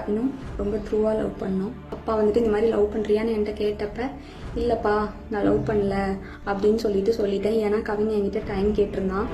கவினும் ரொம்ப ட்ரூவாக லவ் பண்ணோம். அப்பா வந்துட்டு இந்த மாதிரி லவ் பண்ணுறியான்னு என்கிட்ட கேட்டப்ப இல்லைப்பா நான் லவ் பண்ணல அப்படின்னு சொல்லிட்டேன். ஏன்னா கவின் என்கிட்ட டைம் கேட்டிருந்தான்.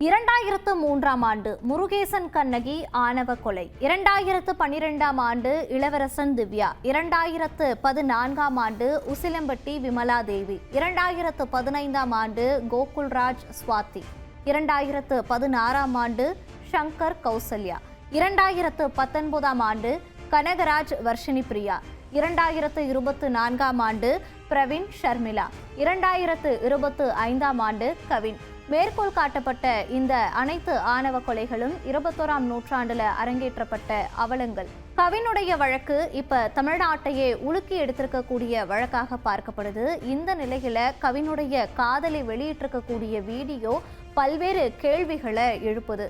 2003ஆம் ஆண்டு முருகேசன் கண்ணகி ஆணவ கொலை, 2012ஆம் ஆண்டு இளவரசன் திவ்யா, 2014ஆம் ஆண்டு உசிலம்பட்டி விமலா தேவி, 2015ஆம் ஆண்டு கோகுல்ராஜ் ஸ்வாதி, 2016ஆம் ஆண்டு சங்கர் கௌசல்யா, 2019ஆம் ஆண்டு கனகராஜ் வர்ஷினி பிரியா, 2024ஆம் ஆண்டு பிரவீன் ஷர்மிளா, 2025ஆம் ஆண்டு கவின். மேற்கோள் காட்டப்பட்ட இந்த அனைத்து ஆணவ கொலைகளும் 21ஆம் நூற்றாண்டுல அரங்கேற்றப்பட்ட அவலங்கள். கவினுடைய வழக்கு இப்ப தமிழ்நாட்டையே உலுக்கி எடுத்திருக்கக்கூடிய வழக்காக பார்க்கப்படுது. இந்த நிலையில கவினுடைய காதலை வெளியிட்டிருக்கக்கூடிய வீடியோ பல்வேறு கேள்விகளை எழுப்புது.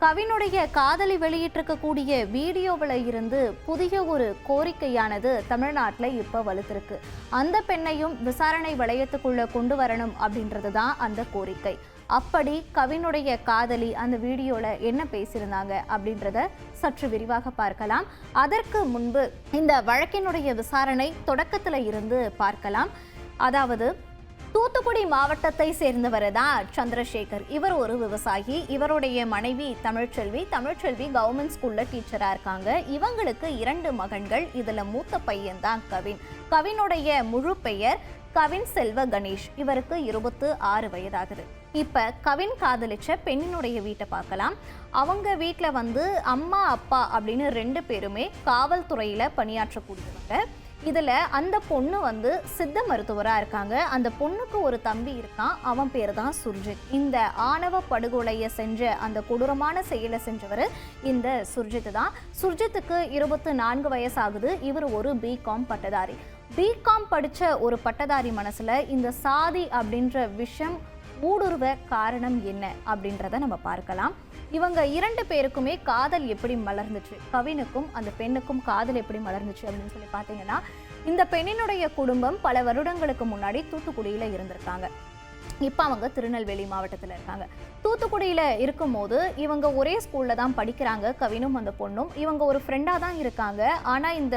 கவினுடைய காதலி வெளியிட்டிருக்கக்கூடிய வீடியோவில் இருந்து புதிய ஒரு கோரிக்கையானது தமிழ்நாட்டில் இப்போ வலுத்திருக்கு. அந்த பெண்ணையும் விசாரணை வளையத்துக்குள்ள கொண்டு வரணும் அப்படின்றது தான் அந்த கோரிக்கை. அப்படி கவினுடைய காதலி அந்த வீடியோல என்ன பேசியிருந்தாங்க அப்படின்றத சற்று விரிவாக பார்க்கலாம். அதற்கு முன்பு இந்த வழக்கினுடைய விசாரணை தொடக்கத்துல இருந்து பார்க்கலாம். அதாவது தூத்துக்குடி மாவட்டத்தை சேர்ந்தவர் தான் சந்திரசேகர். இவர் ஒரு விவசாயி. இவருடைய மனைவி தமிழ்ச்செல்வி கவர்மெண்ட் ஸ்கூல்ல டீச்சரா இருக்காங்க. இவங்களுக்கு 2 மகன்கள். இதுல மூத்த பையன் தான் கவின். கவினுடைய முழு பெயர் கவின் செல்வ கணேஷ். இவருக்கு 26 வயதாகுது. இப்ப கவின் காதலிச்ச பெண்ணினுடைய வீட்டை பார்க்கலாம். அவங்க வீட்டில் அம்மா அப்பா அப்படின்னு 2 பேருமே காவல்துறையில பணியாற்றக்கூடியவங்க. இதுல அந்த பொண்ணு சித்த மருத்துவரா இருக்காங்க. அந்த பொண்ணுக்கு ஒரு தம்பி இருக்கான். அவன் பேர் தான் சுர்ஜித். இந்த ஆணவ படுகொலையை செஞ்ச அந்த கொடூரமான செயலை செஞ்சவர் இந்த சுர்ஜித் தான். சுர்ஜித்துக்கு 24 வயசாகுது. இவர் ஒரு பிகாம் பட்டதாரி. பிகாம் படிச்ச ஒரு பட்டதாரி மனசுல இந்த சாதி அப்படின்ற விஷயம் ஊடுருவ காரணம் என்ன அப்படின்றத நம்ம பார்க்கலாம். இவங்க 2 பேருக்குமே காதல் எப்படி மலர்ந்துச்சு, கவினுக்கும் அந்த பெண்ணுக்கும் காதல் எப்படி மலர்ந்துச்சு அப்படின்னு சொல்லி பார்த்தீங்கன்னா, இந்த பெண்ணினுடைய குடும்பம் பல வருடங்களுக்கு முன்னாடி தூத்துக்குடியில இருந்திருக்காங்க. இப்போ அவங்க திருநெல்வேலி மாவட்டத்தில் இருக்காங்க. தூத்துக்குடியில் இருக்கும்போது இவங்க ஒரே ஸ்கூலில் தான் படிக்கிறாங்க. கவினும் அந்த பொண்ணும் இவங்க ஒரு ஃப்ரெண்டாக தான் இருக்காங்க. ஆனால் இந்த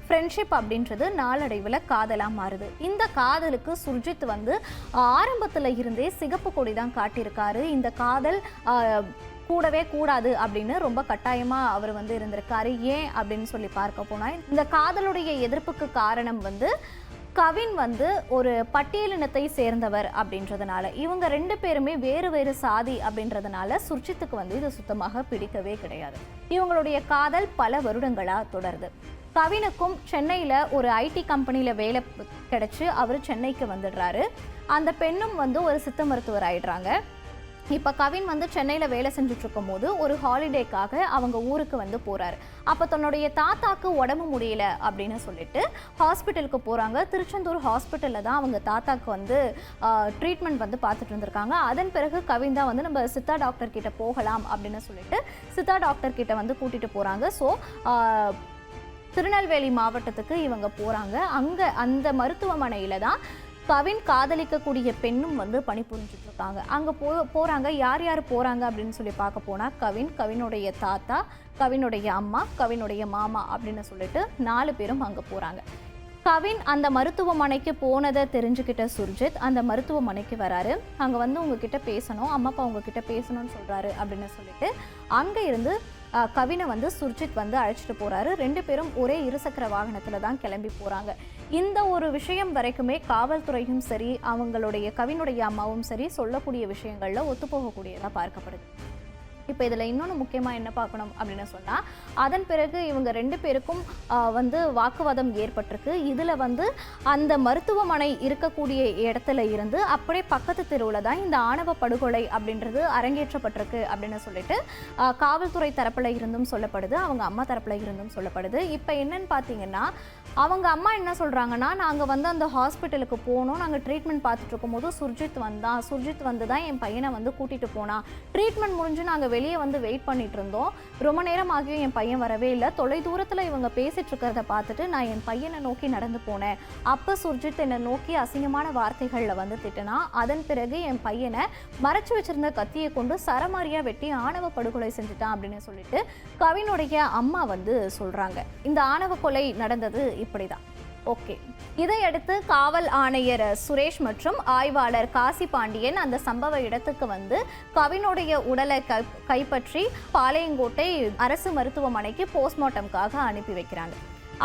ஃப்ரெண்ட்ஷிப் அப்படின்றது நாளடைவில் காதலாக மாறுது. இந்த காதலுக்கு சுர்ஜித் ஆரம்பத்தில் இருந்தே சிகப்பு கொடி தான் காட்டியிருக்காரு. இந்த காதல் கூடவே கூடாது அப்படின்னு ரொம்ப கட்டாயமாக அவர் இருந்திருக்காரு. ஏன் அப்படின்னு சொல்லி பார்க்க போனால் இந்த காதலுடைய எதிர்ப்புக்கு காரணம் கவின் ஒரு பட்டியலினத்தை சேர்ந்தவர் அப்படின்றதுனால, இவங்க 2 பேருமே வேறு வேறு சாதி அப்படின்றதுனால சுர்ஜித்துக்கு இது சுத்தமாக பிடிக்கவே கிடையாது. இவங்களுடைய காதல் பல வருடங்களா தொடருது. கவினுக்கும் சென்னையில் ஒரு ஐடி கம்பெனியில் வேலை கிடைச்சு அவர் சென்னைக்கு வந்துடுறாரு. அந்த பெண்ணும் ஒரு சித்த மருத்துவர் ஆயிடுறாங்க. இப்போ கவின் சென்னையில் வேலை செஞ்சுட்டு இருக்கும் போது ஒரு ஹாலிடேக்காக அவங்க ஊருக்கு போகிறாரு. அப்போ தன்னுடைய தாத்தாக்கு உடம்பு முடியல அப்படின்னு சொல்லிட்டு ஹாஸ்பிட்டலுக்கு போகிறாங்க. திருச்செந்தூர் ஹாஸ்பிட்டலில் தான் அவங்க தாத்தாக்கு ட்ரீட்மெண்ட் பார்த்துட்டு இருந்திருக்காங்க. அதன் பிறகு கவின் தான் நம்ம சித்தா டாக்டர் கிட்ட போகலாம் அப்படின்னு சொல்லிட்டு சித்தா டாக்டர் கிட்ட கூட்டிகிட்டு போகிறாங்க. ஸோ திருநெல்வேலி மாவட்டத்துக்கு இவங்க போகிறாங்க. அங்கே அந்த மருத்துவமனையில் தான் கவின் காதலிக்கக்கூடிய பெண்ணும் பணிபுரிஞ்சுட்டு இருக்காங்க. அங்கே போகிறாங்க. யார் யார் போகிறாங்க அப்படின்னு சொல்லி பார்க்க போனால் கவினுடைய தாத்தா, கவினுடைய அம்மா, கவினுடைய மாமா அப்படின்னு சொல்லிட்டு 4 பேரும் அங்கே போகிறாங்க. கவின் அந்த மருத்துவமனைக்கு போனதை தெரிஞ்சுக்கிட்ட சுர்ஜித் அந்த மருத்துவமனைக்கு வராரு. அங்கே உங்ககிட்ட பேசணும், அம்மா அப்பா உங்ககிட்ட பேசணும்னு சொல்கிறாரு அப்படின்னு சொல்லிட்டு அங்கே இருந்து கவினை சுர்ஜித் அழைச்சிட்டு போகிறாரு. 2 பேரும் ஒரே இருசக்கர வாகனத்தில் தான் கிளம்பி போகிறாங்க. இந்த ஒரு விஷயம் வரைக்குமே காவல்துறையும் சரி, அவங்களுடைய கவினுடைய அம்மாவும் சரி சொல்லக்கூடிய விஷயங்களில் ஒத்துப்போகக்கூடியதாக பார்க்கப்படுது. இப்போ இதில் இன்னொன்று முக்கியமாக என்ன பார்க்கணும் அப்படின்னு சொன்னால், அதன் பிறகு இவங்க 2 பேருக்கும் வாக்குவாதம் ஏற்பட்டிருக்கு. இதில் அந்த மருத்துவமனை இருக்கக்கூடிய இடத்துல இருந்து அப்படியே பக்கத்து தெருவில் தான் இந்த ஆணவ படுகொலை அப்படின்றது அரங்கேற்றப்பட்டிருக்கு அப்படின்னு சொல்லிட்டு காவல்துறை தரப்பில் இருந்தும் சொல்லப்படுது, அவங்க அம்மா தரப்பில் இருந்தும் சொல்லப்படுது. இப்போ என்னன்னு பார்த்தீங்கன்னா, அவங்க அம்மா என்ன சொல்கிறாங்கன்னா, நாங்கள் வந்து அந்த ஹாஸ்பிட்டலுக்கு போனோம், நாங்கள் ட்ரீட்மெண்ட் பார்த்துட்டு இருக்கும்போது சுர்ஜித் வந்து தான் என் பையனை வந்து கூட்டிகிட்டு போனான். ட்ரீட்மெண்ட் முடிஞ்சு நாங்கள் வெளியே வந்து வெயிட் பண்ணிட்டு இருந்தோம். ரொம்ப நேரம் ஆகியும் என் பையன் வரவே இல்லை. தொலை தூரத்தில் இவங்க பேசிகிட்டு இருக்கிறத பார்த்துட்டு நான் என் பையனை நோக்கி நடந்து போனேன். அப்போ சுர்ஜித் என்னை நோக்கி அசிங்கமான வார்த்தைகளில் வந்து திட்டினா. அதன் பிறகு என் பையனை மறைச்சு வச்சிருந்த கத்தியை கொண்டு சரமாரியாக வெட்டி ஆணவ படுகொலை செஞ்சுட்டான் அப்படின்னு சொல்லிட்டு கவினுடைய அம்மா வந்து சொல்கிறாங்க. இந்த ஆணவ கொலை நடந்தது இப்படிதான். ஓகே, இதையடுத்து காவல் ஆணையர் சுரேஷ் மற்றும் ஆய்வாளர் காசி பாண்டியன் அந்த சம்பவ இடத்துக்கு வந்து கவினுடைய உடலை கைப்பற்றி பாளையங்கோட்டை அரசு மருத்துவமனைக்கு போஸ்ட்மார்ட்டம்காக அனுப்பி வைக்கிறாங்க.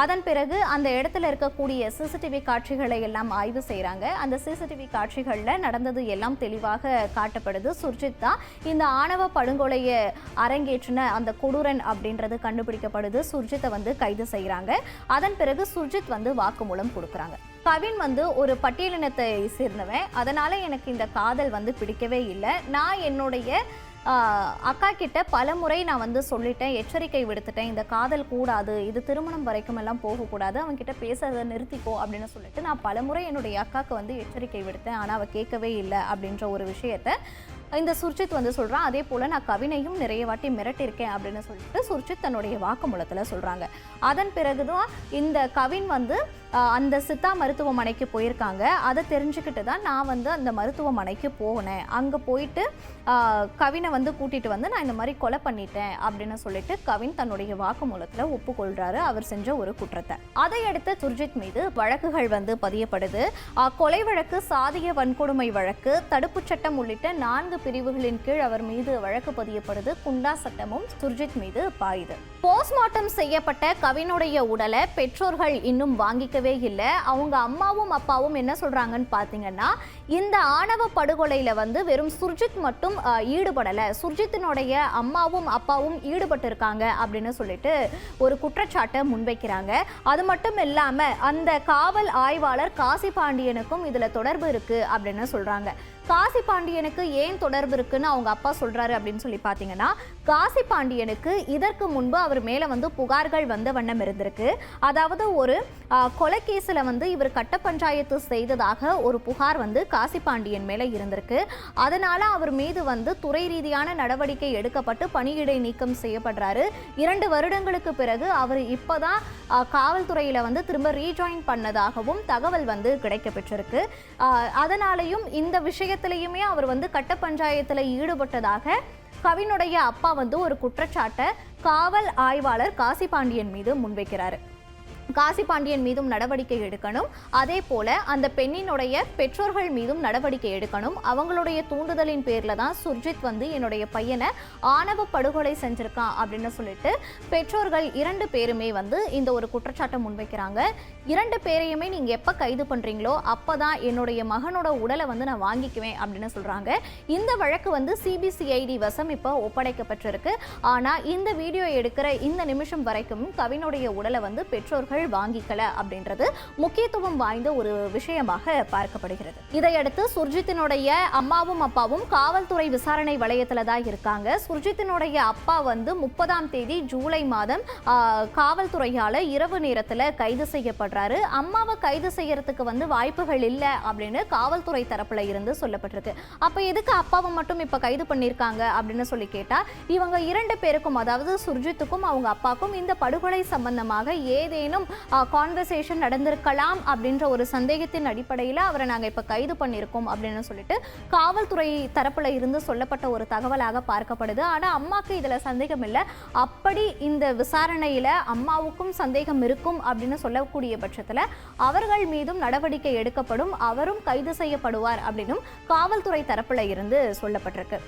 அதன் பிறகு அந்த இடத்துல இருக்கக்கூடிய சிசிடிவி காட்சிகளை எல்லாம் ஆய்வு செய்கிறாங்க. அந்த சிசிடிவி காட்சிகளில் நடந்தது எல்லாம் தெளிவாக காட்டப்படுது. சுர்ஜித் தான் இந்த ஆணவ படுகொலையை அரங்கேற்றின அந்த கொடூரன் அப்படின்றது கண்டுபிடிக்கப்படுது. சுர்ஜித்தை வந்து கைது செய்கிறாங்க. அதன் பிறகு சுர்ஜித் வந்து வாக்குமூலம் கொடுக்குறாங்க. கவின் வந்து ஒரு பட்டியலினத்தை சேர்ந்தவன், அதனால எனக்கு இந்த காதல் வந்து பிடிக்கவே இல்லை. நான் என்னுடைய அக்கா கிட்ட பல முறை நான் வந்து சொல்லிட்டேன், எச்சரிக்கை விடுத்துட்டேன், இந்த காதல் கூடாது, இது திருமணம் வரைக்கும் எல்லாம் போகக்கூடாது, அவன்கிட்ட பேசுறதை நிறுத்திக்கோ அப்படின்னு சொல்லிட்டு நான் பல முறை என்னுடைய அக்காவுக்கு வந்து எச்சரிக்கை விடுத்தேன். ஆனால் அவள் கேட்கவே இல்லை அப்படின்ற ஒரு விஷயத்த இந்த சுர்ஜித் வந்து சொல்கிறான். அதே போல் நான் கவினையும் நிறைய வாட்டி மிரட்டியிருக்கேன் அப்படின்னு சொல்லிட்டு சுர்ஜித் தன்னுடைய வாக்குமூலத்தில் சொல்கிறாங்க. அதன் பிறகுதான் இந்த கவின் வந்து அந்த சித்தா மருத்துவமனைக்கு போயிருக்காங்க. அதை தெரிஞ்சுக்கிட்டு தான் நான் வந்து அந்த மருத்துவமனைக்கு போனேன். அங்கே போயிட்டு கவினை வந்து கூட்டிகிட்டு வந்து நான் இந்த மாதிரி கொலை பண்ணிட்டேன் அப்படின்னு சொல்லிட்டு கவின் தன்னுடைய வாக்குமூலத்தில் ஒப்புக்கொள்கிறாரு அவர் செஞ்ச ஒரு குற்றத்தை. அதையடுத்து சுர்ஜித் மீது வழக்குகள் வந்து பதியப்படுது. கொலை வழக்கு, சாதிய வன்கொடுமை வழக்கு, தடுப்புச் சட்டம் உள்ளிட்ட 4 பிரிவுகளின் கீழ் அவர் மீது வழக்கு பதியப்படுது. குண்டா சட்டமும் சுர்ஜித் மீது பாயுது. போஸ்ட்மார்ட்டம் செய்யப்பட்ட கவினுடைய உடலை பெற்றோர்கள் இன்னும் வாங்கிக்கவே இல்லை. அவங்க அம்மாவும் அப்பாவும் என்ன சொல்றாங்கன்னு பார்த்தீங்கன்னா, இந்த ஆணவ படுகொலையில வந்து வெறும் சுர்ஜித் மட்டும் ஈடுபடலை, சுர்ஜித்தினுடைய அம்மாவும் அப்பாவும் ஈடுபட்டு இருக்காங்க அப்படின்னு சொல்லிட்டு ஒரு குற்றச்சாட்டை முன்வைக்கிறாங்க. அது மட்டும் இல்லாம அந்த காவல் ஆய்வாளர் காசி பாண்டியனுக்கும் இதுல தொடர்பு இருக்கு அப்படின்னு சொல்றாங்க. காசி பாண்டியனுக்கு ஏன் தொடர்பு இருக்குன்னு அவங்க அப்பா சொல்றாரு அப்படின்னு சொல்லி பார்த்தீங்கன்னா, காசி பாண்டியனுக்கு இதற்கு முன்பு அவர் மேல வந்து புகார்கள் வந்த வண்ணம் இருந்திருக்கு. அதாவது ஒரு கொலைகேஸில் வந்து இவர் கட்ட பஞ்சாயத்து செய்ததாக ஒரு புகார் வந்து காசி பாண்டியன் மேல இருந்திருக்கு. அதனால அவர் மீது வந்து துறை ரீதியான நடவடிக்கை எடுக்கப்பட்டு பணியிடை நீக்கம் செய்யப்படுறாரு. 2 வருடங்களுக்கு பிறகு அவர் இப்போதான் காவல்துறையில வந்து திரும்ப ரீஜாயின் பண்ணதாகவும் தகவல் வந்து கிடைக்கப்பெற்றிருக்கு. அதனாலையும் இந்த விஷயத்திலையுமே அவர் வந்து கட்ட பஞ்சாயத்துல ஈடுபட்டதாக கவினுடைய அப்பா வந்து ஒரு குற்றச்சாட்டை காவல் ஆய்வாளர் காசி பாண்டியன் மீது முன்வைக்கிறாரு. காசி பாண்டியன் மீதும் நடவடிக்கை எடுக்கணும். அதே போல அந்த பெண்ணினுடைய பெற்றோர்கள் மீதும் நடவடிக்கை எடுக்கணும். அவங்களுடைய தூண்டுதலின் பேர்ல தான் சுர்ஜித் வந்து என்னுடைய பையனை ஆணவ படுகொலை செஞ்சிருக்கான் அப்படின்னு சொல்லிட்டு பெற்றோர்கள் 2 பேருமே வந்து இந்த ஒரு குற்றச்சாட்டை முன்வைக்கிறாங்க. 2 பேரையுமே நீங்க எப்ப கைது பண்றீங்களோ அப்பதான் என்னுடைய மகனோட உடலை வந்து நான் வாங்கிக்குவேன் அப்படின்னு சொல்றாங்க. இந்த வழக்கு வந்து CBCID வசம் இப்போ ஒப்படைக்கப்பட்டிருக்கு. ஆனா இந்த வீடியோ எடுக்கிற இந்த நிமிஷம் வரைக்கும் கவினுடைய உடலை வந்து பெற்றோர்கள் வாங்கிக்கல அப்படின்றது முக்கியத்துவம் வாய்ந்த ஒரு விஷயமாக பார்க்கப்படுகிறது. இதையடுத்து சுர்ஜித்தினுடைய அம்மாவும் அப்பாவும் காவல்துறை விசாரணை வளையத்துல தான் இருக்காங்க. சுர்ஜித்தினுடைய அப்பா வந்து 30ஆம் தேதி ஜூலை மாதம் காவல்துறையால இரவு நேரத்துல கைது செய்யப்படுறாரு. அம்மாவை கைது செய்யறதுக்கு வந்து வாய்ப்புகள் இல்லை அப்படின்னு காவல்துறை தரப்புல இருந்து சொல்லப்பட்டிருக்கு. அப்ப எதுக்கு அப்பாவை மட்டும் இப்ப கைது பண்ணிருக்காங்க அப்படின்னு சொல்லி கேட்டா, இவங்க 2 பேருக்கும், அதாவது சுர்ஜித்துக்கும் அவங்க அப்பாவுக்கும் இந்த படுகொலை சம்பந்தமாக ஏதேனும் கான்வர்சேஷன் நடந்திருக்கலாம் அப்படின்ற ஒரு சந்தேகத்தின் அடிப்படையில் அவரை நாங்கள் இப்போ கைது பண்ணியிருக்கோம் அப்படின்னு சொல்லிட்டு காவல்துறை தரப்புல இருந்து சொல்லப்பட்ட ஒரு தகவலாக பார்க்கப்படுது. ஆனால் அம்மாவுக்கு இதில் சந்தேகம் இல்லை. அப்படி இந்த விசாரணையில் அம்மாவுக்கும் சந்தேகம் இருக்கும் அப்படின்னு சொல்லக்கூடிய பட்சத்தில் அவர்கள் மீதும் நடவடிக்கை எடுக்கப்படும், அவரும் கைது செய்யப்படுவார் அப்படின்னும் காவல்துறை தரப்புல இருந்து சொல்லப்பட்டிருக்கு.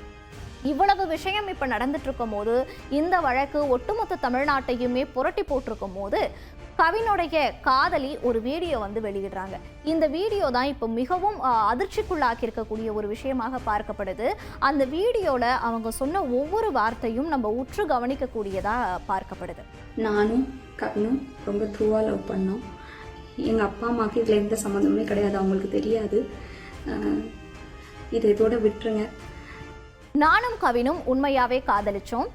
இவ்வளவு விஷயம் இப்போ நடந்துட்டு இருக்கும் போது, இந்த வழக்கு ஒட்டுமொத்த தமிழ்நாட்டையுமே புரட்டி போட்டிருக்கும் போது கவினுடைய காதலி ஒரு வீடியோ வந்து வெளியிடுறாங்க. இந்த வீடியோ தான் இப்போ மிகவும் அதிர்ச்சிக்குள்ளாக்கி இருக்கக்கூடிய ஒரு விஷயமாக பார்க்கப்படுது. அந்த வீடியோவில் அவங்க சொன்ன ஒவ்வொரு வார்த்தையும் நம்ம உற்று கவனிக்கக்கூடியதாக பார்க்கப்படுது. நானும் கவினும் ரொம்ப ட்ரூவாக லவ் பண்ணோம். எங்கள் அப்பா அம்மாவுக்கு இதில் எந்த சம்மந்தமே கிடையாது, அவங்களுக்கு தெரியாது. இதை இதோட விட்டுருங்க. நானும் கவினும் உண்மையாவே காதலிச்சோம்.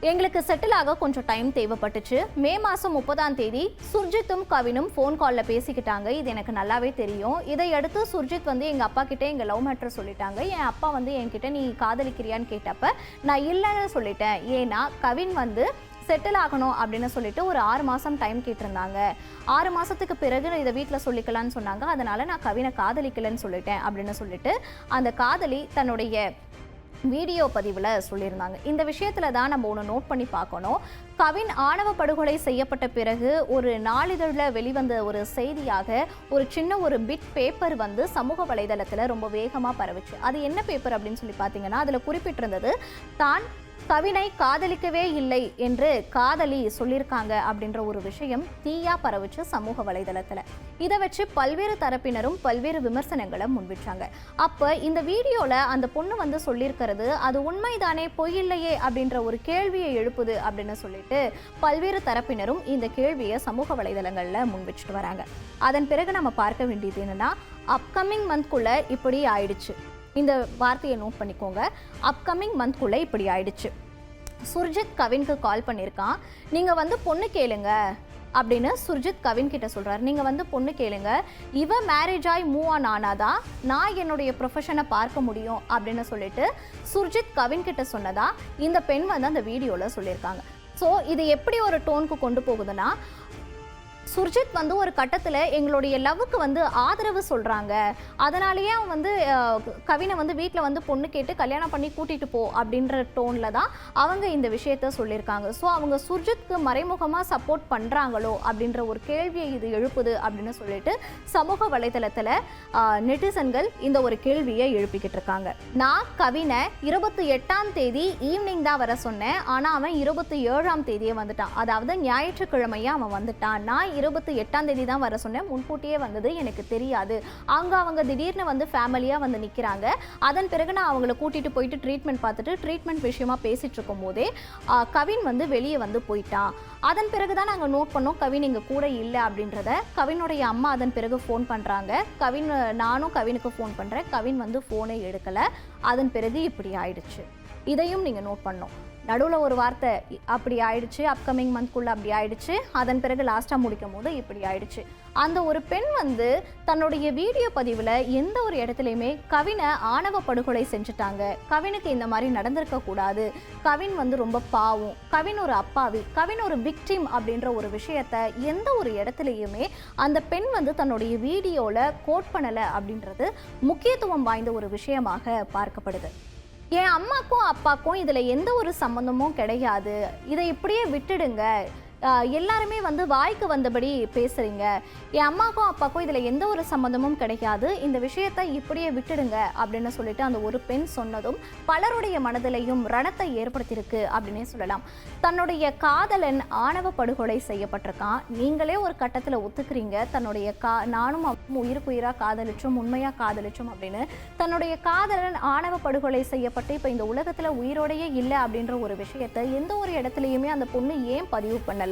எங்களுக்கு செட்டில் ஆக கொஞ்சம் டைம் தேவைப்பட்டுச்சு. மே மாதம் 30ஆம் தேதி சுர்ஜித்தும் கவினும் ஃபோன் காலில் பேசிக்கிட்டாங்க. இது எனக்கு நல்லாவே தெரியும். இதையடுத்து சுர்ஜித் வந்து எங்கள் அப்பா கிட்டே எங்கள் லவ் மேட்டர் சொல்லிட்டாங்க. என் அப்பா வந்து என்கிட்ட நீ காதலிக்கிறியான்னு கேட்டப்ப நான் இல்லைன்னு சொல்லிட்டேன். ஏன்னா கவின் வந்து செட்டில் ஆகணும் அப்படின்னு சொல்லிட்டு ஒரு 6 மாதம் டைம் கேட்டிருந்தாங்க. 6 மாதத்துக்கு பிறகு இதை வீட்டில் சொல்லிக்கலான்னு சொன்னாங்க. அதனால நான் கவினை காதலிக்கலைன்னு சொல்லிட்டேன் அப்படின்னு சொல்லிட்டு அந்த காதலி தன்னுடைய வீடியோ பதிவில் சொல்லியிருந்தாங்க. இந்த விஷயத்தில் தான் நம்ம ஒன்று நோட் பண்ணி பார்க்கணும். கவின் ஆணவ படுகொலை செய்யப்பட்ட பிறகு ஒரு நாளிதழில் வெளிவந்த ஒரு செய்தியாக ஒரு பிட் பேப்பர் வந்து சமூக வலைதளத்தில் ரொம்ப வேகமாக பரவுச்சு. அது என்ன பேப்பர் அப்படின்னு சொல்லி பார்த்தீங்கன்னா, அதில் குறிப்பிட்டிருந்தது தான் கவினை காதலிக்கவே இல்லை என்று காதலி சொல்லியிருக்காங்க அப்படின்ற ஒரு விஷயம் தீயா பரவுச்சு சமூக வலைதளத்தில். இதை வச்சு பல்வேறு தரப்பினரும் பல்வேறு விமர்சனங்களை முன்விச்சாங்க. அப்போ இந்த வீடியோவில் அந்த பொண்ணு வந்து சொல்லியிருக்கிறது அது உண்மைதானே, பொய் இல்லையே அப்படின்ற ஒரு கேள்வியை எழுப்புது அப்படின்னு சொல்லிட்டு பல்வேறு தரப்பினரும் இந்த கேள்வியை சமூக வலைதளங்களில் முன்வச்சுட்டு வராங்க. அதன் பிறகு நம்ம பார்க்க வேண்டியது என்னன்னா, அப்கமிங் மந்த்குள்ளே இப்படி ஆயிடுச்சு. இந்த வார்த்தையை நோட் பண்ணிக்கோங்க. அப்கமிங் மந்த்குள்ளே இப்படி ஆயிடுச்சு. சுர்ஜித் கவினுக்கு கால் பண்ணியிருக்கான். நீங்கள் வந்து பொண்ணு கேளுங்க அப்படின்னு சுர்ஜித் கவின் கிட்ட சொல்கிறார். நீங்கள் வந்து பொண்ணு கேளுங்க, இவ மேரேஜ் ஆகி மூவ் ஆன் ஆனாதான் நான் என்னுடைய ப்ரொஃபஷனை பார்க்க முடியும் அப்படின்னு சொல்லிட்டு சுர்ஜித் கவின் கிட்ட சொன்னதா இந்த பெண் வந்து அந்த வீடியோவில் சொல்லியிருக்காங்க. ஸோ இது எப்படி ஒரு டோனுக்கு கொண்டு போகுதுன்னா, சுர்ஜித் வந்து ஒரு கட்டத்தில் எங்களுடைய லவ்வுக்கு வந்து ஆதரவு சொல்கிறாங்க, அதனாலேயே அவன் வந்து கவினை வந்து வீட்டில் வந்து பொண்ணு கேட்டு கல்யாணம் பண்ணி கூட்டிகிட்டு போ அப்படின்ற டோனில் தான் அவங்க இந்த விஷயத்த சொல்லியிருக்காங்க. ஸோ அவங்க சுர்ஜித்க்கு மறைமுகமாக சப்போர்ட் பண்ணுறாங்களோ அப்படின்ற ஒரு கேள்வியை இது எழுப்புது அப்படின்னு சொல்லிட்டு சமூக வலைதளத்தில் நெட்டிசன்கள் இந்த ஒரு கேள்வியை எழுப்பிக்கிட்டு இருக்காங்க. நான் கவினை 28ஆம் தேதி ஈவினிங் தான் வர சொன்னேன், ஆனால் அவன் 27ஆம் தேதியே வந்துட்டான். அதாவது ஞாயிற்றுக்கிழமையே அவன் வந்துட்டான். நான் 28ஆம் தேதி தான் வர சொன்னேன், முன்கூட்டியே வந்தது எனக்கு தெரியாது. அங்கே அவங்க திடீர்னு வந்து ஃபேமிலியாக வந்து நிற்கிறாங்க. அதன் பிறகு நான் அவங்கள கூட்டிகிட்டு போயிட்டு ட்ரீட்மெண்ட் பார்த்துட்டு ட்ரீட்மெண்ட் விஷயமா பேசிகிட்டு இருக்கும் போதே கவின் வந்து வெளியே வந்து போயிட்டான். அதன் பிறகு தான் நாங்கள் நோட் பண்ணோம் கவின் இங்கே கூட இல்லை அப்படின்றத. கவினுடைய அம்மா அதன் பிறகு ஃபோன் பண்ணுறாங்க. நானும் கவினுக்கு ஃபோன் பண்ணுறேன். கவின் வந்து ஃபோனை எடுக்கலை. அதன் பிறகு இப்படி ஆயிடுச்சு. இதையும் நீங்கள் நோட் பண்ணோம். நடுவில் ஒரு வார்த்தை அப்படி ஆயிடுச்சு, அப்கமிங் மந்த்குள்ளே அப்படி ஆயிடுச்சு, அதன் பிறகு லாஸ்ட்டாக முடிக்கும் போது இப்படி ஆயிடுச்சு. அந்த ஒரு பெண் வந்து தன்னுடைய வீடியோ பதிவில் எந்த ஒரு இடத்துலையுமே கவினை ஆணவ படுகொலை செஞ்சுட்டாங்க, கவினுக்கு இந்த மாதிரி நடந்திருக்க கூடாது, கவின் வந்து ரொம்ப பாவம், கவின் ஒரு அப்பாவி, கவின் ஒரு விக்டிம் அப்படின்ற ஒரு விஷயத்த எந்த ஒரு இடத்துலையுமே அந்த பெண் வந்து தன்னுடைய வீடியோவில் கோட் பண்ணலை அப்படின்றது முக்கியத்துவம் வாய்ந்த ஒரு விஷயமாக பார்க்கப்படுது. என் அம்மாக்கும் அப்பாக்கும் இதில் எந்த ஒரு சம்மந்தமும் கிடையாது, இதை இப்படியே விட்டுடுங்க, எல்லாருமே வந்து வாய்க்கு வந்தபடி பேசுகிறீங்க, என் அம்மாக்கும் அப்பாக்கும் இதில் எந்த ஒரு சம்மந்தமும் கிடையாது, இந்த விஷயத்தை இப்படியே விட்டுடுங்க அப்படின்னு சொல்லிட்டு அந்த ஒரு பெண் சொன்னதும் பலருடைய மனதிலையும் ரணத்தை ஏற்படுத்தியிருக்கு அப்படின்னே சொல்லலாம். தன்னுடைய காதலன் ஆணவ படுகொலை செய்யப்பட்டிருக்கான். நீங்களே ஒரு கட்டத்தில் ஒத்துக்கிறீங்க தன்னுடைய நானும் உயிருக்குயிராக காதலிச்சோம், உண்மையாக காதலிச்சோம் அப்படின்னு. தன்னுடைய காதலன் ஆணவ படுகொலை செய்யப்பட்டு இப்போ இந்த உலகத்தில் உயிரோடையே இல்லை அப்படின்ற ஒரு விஷயத்தை எந்த ஒரு இடத்துலையுமே அந்த பொண்ணு ஏன் பதிவு பண்ணல,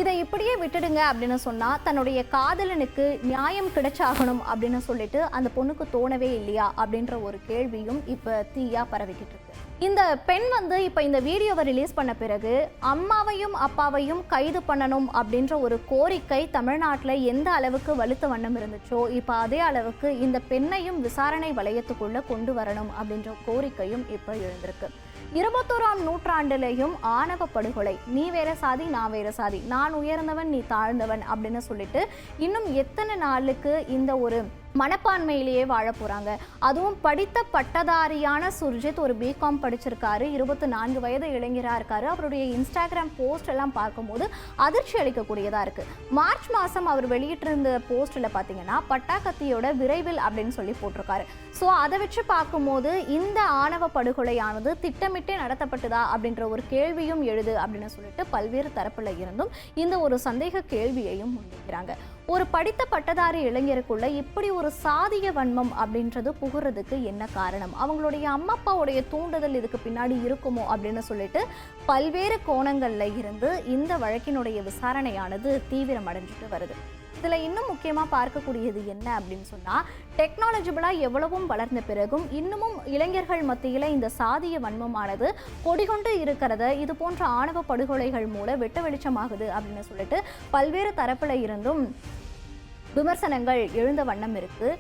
இதை இப்படியே விட்டுடுங்க அப்படின்னு சொன்னா தன்னுடைய காதலனுக்கு நியாயம் கிடைச்சாகணும் அப்படின்னு சொல்லிட்டு அந்த பொண்ணுக்கு தோணவே இல்லையா அப்படின்ற ஒரு கேள்வியும் இப்ப தீயா பரவிக்கிட்டு இருக்கு. இந்த பெண் வந்து இப்ப இந்த வீடியோவை ரிலீஸ் பண்ண பிறகு அம்மாவையும் அப்பாவையும் கைது பண்ணணும் அப்படின்ற ஒரு கோரிக்கை தமிழ்நாட்டில் எந்த அளவுக்கு வலுத்த வண்ணம் இருந்துச்சோ இப்ப அதே அளவுக்கு இந்த பெண்ணையும் விசாரணை வளையத்துக்குள்ள கொண்டு வரணும் அப்படின்ற கோரிக்கையும் இப்ப எழுந்திருக்கு. 21ஆம் நூற்றாண்டிலேயும் ஆணவ படுகொலை, நீ வேற சாதி நான் வேற சாதி, நான் உயர்ந்தவன் நீ தாழ்ந்தவன் அப்படின்னு சொல்லிட்டு இன்னும் எத்தனை நாளுக்கு இந்த ஒரு மனப்பான்மையிலேயே வாழ போகிறாங்க. அதுவும் படித்த பட்டதாரியான சுர்ஜித் ஒரு பிகாம் படிச்சிருக்காரு, 24 வயது இளைஞராக இருக்காரு. அவருடைய இன்ஸ்டாகிராம் போஸ்ட் எல்லாம் பார்க்கும்போது அதிர்ச்சி அளிக்கக்கூடியதாக இருக்குது. மார்ச் மாதம் அவர் வெளியிட்டிருந்த போஸ்ட்டில் பார்த்தீங்கன்னா பட்டாக்கத்தியோட விரைவில் அப்படின்னு சொல்லி போட்டிருக்காரு. ஸோ அதை வச்சு பார்க்கும்போது இந்த ஆணவ படுகொலையானது திட்டமிட்டே நடத்தப்பட்டதா அப்படின்ற ஒரு கேள்வியும் எழுது அப்படின்னு சொல்லிட்டு பல்வேறு தரப்பில் இருந்தும் இந்த ஒரு சந்தேக கேள்வியையும் முன்வைக்கிறாங்க. ஒரு படித்த பட்டதாரி இளைஞருக்குள்ள இப்படி ஒரு சாதிய வன்மம் அப்படின்றது புகுறதுக்கு என்ன காரணம், அவங்களுடைய அம்மா அப்பாவுடைய தூண்டுதல் இதுக்கு பின்னாடி இருக்குமோ அப்படின்னு சொல்லிட்டு பல்வேறு கோணங்கள்ல இருந்து இந்த வழக்கினுடைய விசாரணையானது தீவிரம் அடைஞ்சிட்டு வருது. இதில் இன்னும் முக்கியமாக பார்க்கக்கூடியது என்ன அப்படின்னு சொன்னால், டெக்னாலஜிபிளாக எவ்வளவும் வளர்ந்த பிறகும் இன்னமும் இளைஞர்கள் மத்தியில் இந்த சாதிய வன்மமானது கொடிகொண்டு இருக்கிறத இது போன்ற ஆணவ படுகொலைகள் மூலம் வெட்ட வெளிச்சமாகுது அப்படின்னு சொல்லிட்டு பல்வேறு தரப்பில் இருந்தும் விமர்சனங்கள் எழுந்த வண்ணம் இருக்கு.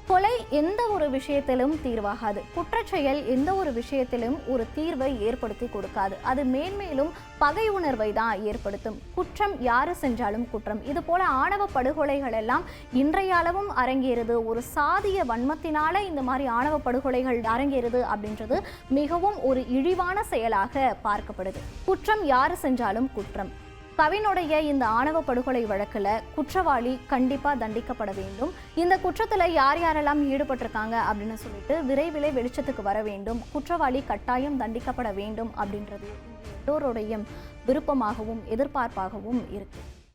கொலை எந்த ஒரு விஷயத்திலும் தீர்வாகாது, குற்றச்செயல் எந்த ஒரு விஷயத்திலும் ஒரு தீர்வை ஏற்படுத்தி கொடுக்காது, அது மேன்மேலும் பகை உணர்வை தான் ஏற்படுத்தும். குற்றம் யாரு செஞ்சாலும் குற்றம். இது போல ஆணவ படுகொலைகள் எல்லாம் இன்றைய அளவும் அரங்கேறுது. ஒரு சாதிய வன்மத்தினால இந்த மாதிரி ஆணவ படுகொலைகள் அரங்கேறுது அப்படின்றது மிகவும் ஒரு இழிவான செயலாக பார்க்கப்படுது. குற்றம் யாரு செஞ்சாலும் குற்றம். கவினுடைய இந்த ஆணவ படுகொலை வழக்கில் குற்றவாளி கண்டிப்பாக தண்டிக்கப்பட வேண்டும். இந்த குற்றத்தில் யார் யாரெல்லாம் ஈடுபட்டிருக்காங்க அப்படின்னு சொல்லிட்டு விரைவிலே வெளிச்சத்துக்கு வர வேண்டும். குற்றவாளி கட்டாயம் தண்டிக்கப்பட வேண்டும் அப்படின்றது எல்லோருடைய விருப்பமாகவும் எதிர்பார்ப்பாகவும் இருக்கு.